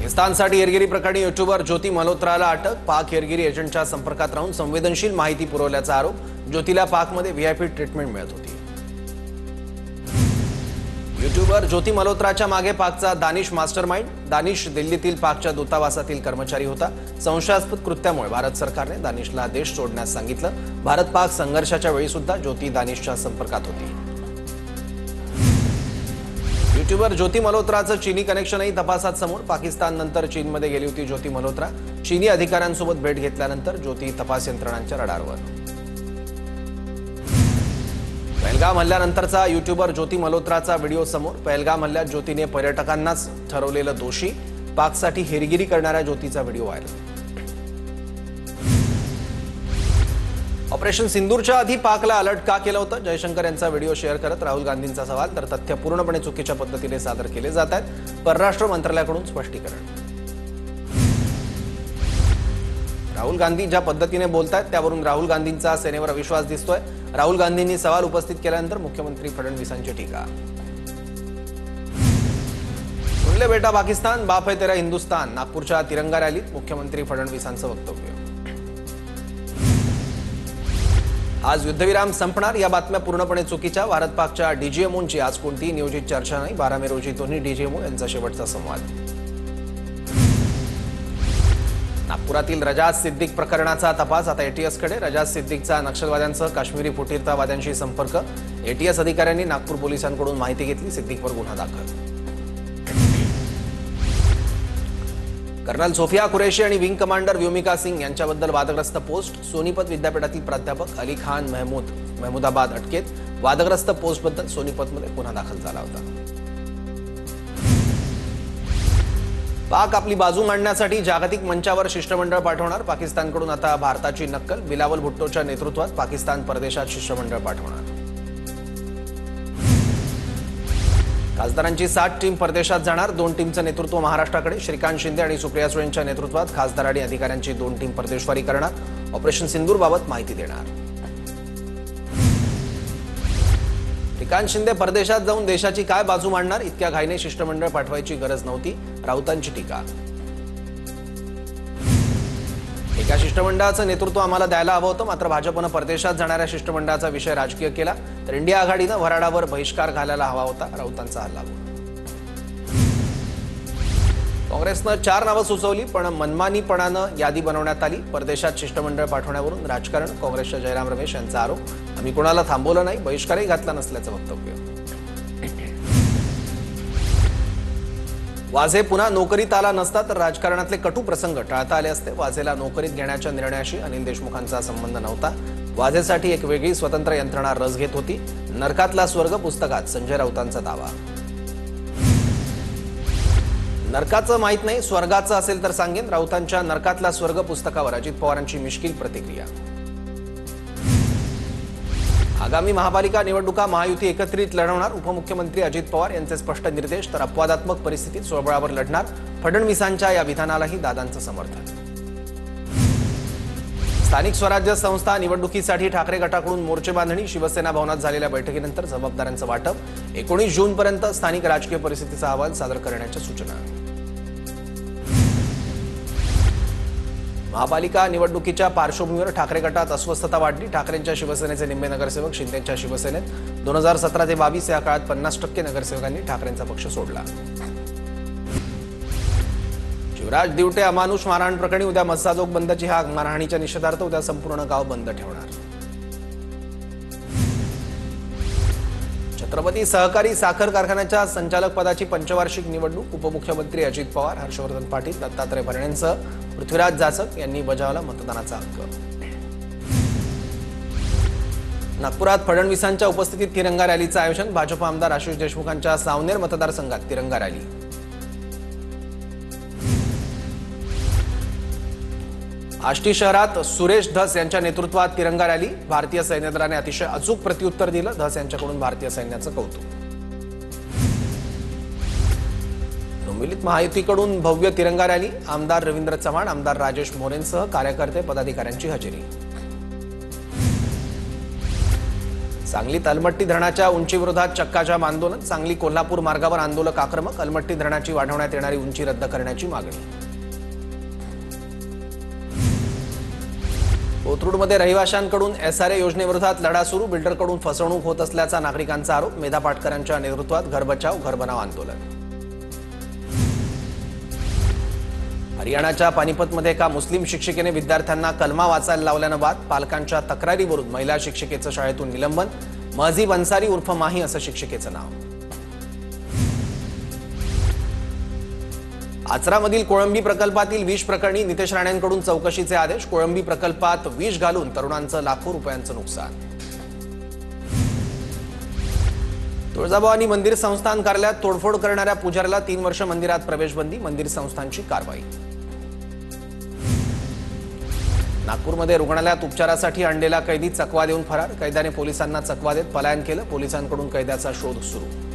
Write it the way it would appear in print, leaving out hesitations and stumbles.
पाकिस्तानसाठी हेरगिरी प्रकरणी यूट्यूबर ज्योती मल्होत्राला अटक. पाक हेरगिरी एजंटच्या संपर्कात राहून संवेदनशील माहिती पुरवल्याचा आरोप. ज्योतीला पाकमध्ये व्हीआयपी ट्रीटमेंट मिळत होती. यूट्यूबर ज्योती मल्होत्राच्या मागे पाकचा दानिश मास्टरमाइंड. दानिश दिल्लीतील पाकच्या दूतावासातील कर्मचारी होता. संशयास्पद कृत्यामुळे भारत सरकारने दानिशला देश सोडण्यास सांगितलं. भारत पाक संघर्षाच्या वेळी सुद्धा ज्योती दानिशच्या संपर्कात होती. यूट्यूबर ज्योती मल्होत्राचं चीनी कनेक्शनही तपासात समोर. पाकिस्तान नंतर चीनमध्ये गेली होती ज्योती मल्होत्रा. चीनी अधिकाऱ्यांसोबत भेट घेतल्यानंतर ज्योती तपास यंत्रणांच्या रडारवर. पहलगाम हल्ल्यानंतरचा यूट्यूबर ज्योती मल्होत्राचा व्हिडिओ समोर. पहलगाम हल्ल्यात ज्योतीने पर्यटकांनाच ठरवलेलं दोषी. पाकसाठी हेरगिरी करणाऱ्या ज्योतीचा व्हिडिओ व्हायरल. ऑपरेशन सिंदूरच्या आधी पाकला अलर्ट का केलं होतं? जयशंकर यांचा व्हिडिओ शेअर करत राहुल गांधींचा सवाल. तर तथ्य पूर्णपणे चुकीच्या पद्धतीने सादर केले जात आहेत. परराष्ट्र मंत्रालयाकडून स्पष्टीकरण. राहुल गांधी ज्या पद्धतीने बोलतायत त्यावरून राहुल गांधींचा सेनेवर अविश्वास दिसतोय. राहुल गांधींनी सवाल उपस्थित केल्यानंतर मुख्यमंत्री फडणवीसांची टीका. सुन ले बेटा पाकिस्तान, बाप है तेरा हिंदुस्तान. नागपूरच्या तिरंगा रॅलीत मुख्यमंत्री फडणवीसांचं वक्तव्य. आज युद्धविराम संपणार या बातम्या पूर्णपणे चुकीच्या. भारत पाकच्या डीजीएमओंची आज कोणतीही नियोजित चर्चा नाही. 12 मे रोजी दोन्ही डीजीएमओ यांचा शेवटचा संवाद. नागपुरातील रजाज सिद्दीक प्रकरणाचा तपास आता एटीएसकडे. रजाज सिद्दीकचा नक्षलवाद्यांसह काश्मीरी फुटीरतावाद्यांशी संपर्क. एटीएस अधिकाऱ्यांनी नागपूर पोलिसांकडून माहिती घेतली. सिद्दीकवर गुन्हा दाखल. कर्नल सोफिया कुरेशी आणि विंग कमांडर व्योमिका सिंग यांच्याबद्दल वादग्रस्त पोस्ट. सोनीपत विद्यापीठातील प्राध्यापक अली खान महमूदाबाद अटकेत. वादग्रस्त पोस्टबद्दल सोनीपतमध्ये गुन्हा दाखल झाला होता. पाक आपली बाजू मांडण्यासाठी जागतिक मंचावर शिष्टमंडळ पाठवणार. पाकिस्तानकडून आता भारताची नक्कल. बिलावल भुट्टोच्या नेतृत्वात पाकिस्तान परदेशात शिष्टमंडळ पाठवणार. खासदारांची 7 टीम परदेशात जाणार. 2 टीमचं नेतृत्व महाराष्ट्राकडे. श्रीकांत शिंदे आणि सुप्रिया सुळेंच्या नेतृत्वात खासदार आणि अधिकाऱ्यांची 2 टीम परदेशवारी करणार. ऑपरेशन सिंदूरबाबत माहिती देणार. श्रीकांत शिंदे परदेशात जाऊन देशाची काय बाजू मांडणार? इतक्या घाईने शिष्टमंडळ पाठवायची गरज नव्हती. राऊतांची टीका. एका शिष्टमंडळाचं नेतृत्व आम्हाला द्यायला हवं होतं, मात्र भाजपनं परदेशात जाणाऱ्या शिष्टमंडळाचा विषय राजकीय केला. तर इंडिया आघाडीनं वराडावर बहिष्कार घालायला हवा होता. राऊतांचा हल्ला. काँग्रेसनं 4 नावं सुचवली पण मनमानीपणानं यादी बनवण्यात आली. परदेशात शिष्टमंडळ पाठवण्यावरून राजकारण. काँग्रेसच्या जयराम रमेश यांचा आरोप. आम्ही कोणाला थांबवलं नाही, बहिष्कारही घातला नसल्याचं वक्तव्य. वाझे पुन्हा नोकरीत आला नसता तर राजकारणातले कटू प्रसंग टाळता आले असते. वाझेला नोकरीत घेण्याच्या निर्णयाशी अनिल देशमुखांचा संबंध नव्हता. वाझेसाठी एक वेगळी स्वतंत्र यंत्रणा रस घेत होती. नरकातला स्वर्ग पुस्तकात संजय राऊतांचा दावा. नरकाचं माहित नाही, स्वर्गाचं असेल तर सांगेन. राऊतांच्या नरकातला स्वर्ग पुस्तकावर अजित पवारांची मिश्किल प्रतिक्रिया. आगामी महापालिका निवडणुका महायुती एकत्रित लढवणार. उपमुख्यमंत्री अजित पवार यांचे स्पष्ट निर्देश. तर अपवादात्मक परिस्थितीत स्वबळावर लढणार. फडणवीसांच्या या विधानालाही दादांचं समर्थन. स्थानिक स्वराज्य संस्था निवडणुकीसाठी ठाकरे गटाकडून मोर्चे बांधणी. शिवसेना भवनात झालेल्या बैठकीनंतर जबाबदाऱ्यांचं वाटप. 19 जूनपर्यंत स्थानिक राजकीय परिस्थितीचा अहवाल सादर करण्याच्या सूचना. महापालिका निवडणुकीच्या पार्श्वभूमीवर ठाकरे गटात अस्वस्थता वाढली. ठाकरेंच्या शिवसेनेचे निम्मे नगरसेवक शिंदेच्या शिवसेनेत. 2017 ते 22 या काळात 50% नगरसेवकांनी ठाकरेंचा पक्ष सोडला. शिवराज दिवटे अमानुष मारहाण प्रकरणी उद्या मस्साजोग बंदची हाक. मारहाणीच्या निषेधार्थ उद्या संपूर्ण गाव बंद ठेवणार. छत्रपती सहकारी साखर कारखान्याच्या संचालक पदाची पंचवार्षिक निवडणूक. उपमुख्यमंत्री अजित पवार, हर्षवर्धन पाटील, दत्तात्रय भरणेंसह पृथ्वीराज जाचक यांनी बजावला मतदानाचा हक्क. नागपुरात फडणवीसांच्या उपस्थितीत तिरंगा रॅलीचं आयोजन. भाजप आमदार आशिष देशमुखांच्या सावनेर मतदारसंघात तिरंगा रॅली. आष्टी शहरात सुरेश धस यांच्या नेतृत्वात तिरंगा रॅली. भारतीय सैन्य दलाने अतिशय अचूक प्रत्युत्तर दिलं. धस यांच्याकडून भारतीय सैन्याचं कौतुक. डोंबिवलीत महायुतीकडून भव्य तिरंगा रॅली. आमदार रवींद्र चव्हाण, आमदार राजेश मोरेंसह कार्यकर्ते पदाधिकाऱ्यांची हजेरी. सांगलीत अलमट्टी धरणाच्या उंचीविरोधात चक्काजाम आंदोलन. सांगली कोल्हापूर मार्गावर आंदोलक आक्रमक. अलमट्टी धरणाची वाढवण्यात येणारी उंची रद्द करण्याची मागणी. कोथरूडमध्ये रहिवाशांकडून एसआरए योजनेविरोधात लढा सुरू. बिल्डरकडून फसवणूक होत असल्याचा नागरिकांचा आरोप. मेधा पाटकरांच्या नेतृत्वात घर बचाव घर बनाव आंदोलन. हरियाणाच्या पानिपतमध्ये एका मुस्लिम शिक्षिकेने विद्यार्थ्यांना कलमा वाचायला लावल्यानं वाद. पालकांच्या तक्रारीवरून महिला शिक्षिकेचं शाळेतून निलंबन. महजीब अन्सारी उर्फ माही असं शिक्षिकेचं नाव. आचरामधील कोळंबी प्रकल्पातील विष प्रकरणी नितेश राणेंकडून चौकशीचे आदेश. कोळंबी प्रकल्पात विष घालून तरुणांचं लाखो रुपयांचं नुकसान. तुळजाभवानी मंदिर संस्थान कार्यालयात तोडफोड करणाऱ्या पुजाऱ्याला 3 वर्ष मंदिरात प्रवेशबंदी. मंदिर संस्थानची कारवाई. नागपूरमध्ये रुग्णालयात उपचारासाठी आणलेला कैदी चकवा देऊन फरार. कैद्याने पोलिसांना चकवा देत पलायन केलं. पोलिसांकडून कैद्याचा शोध सुरू.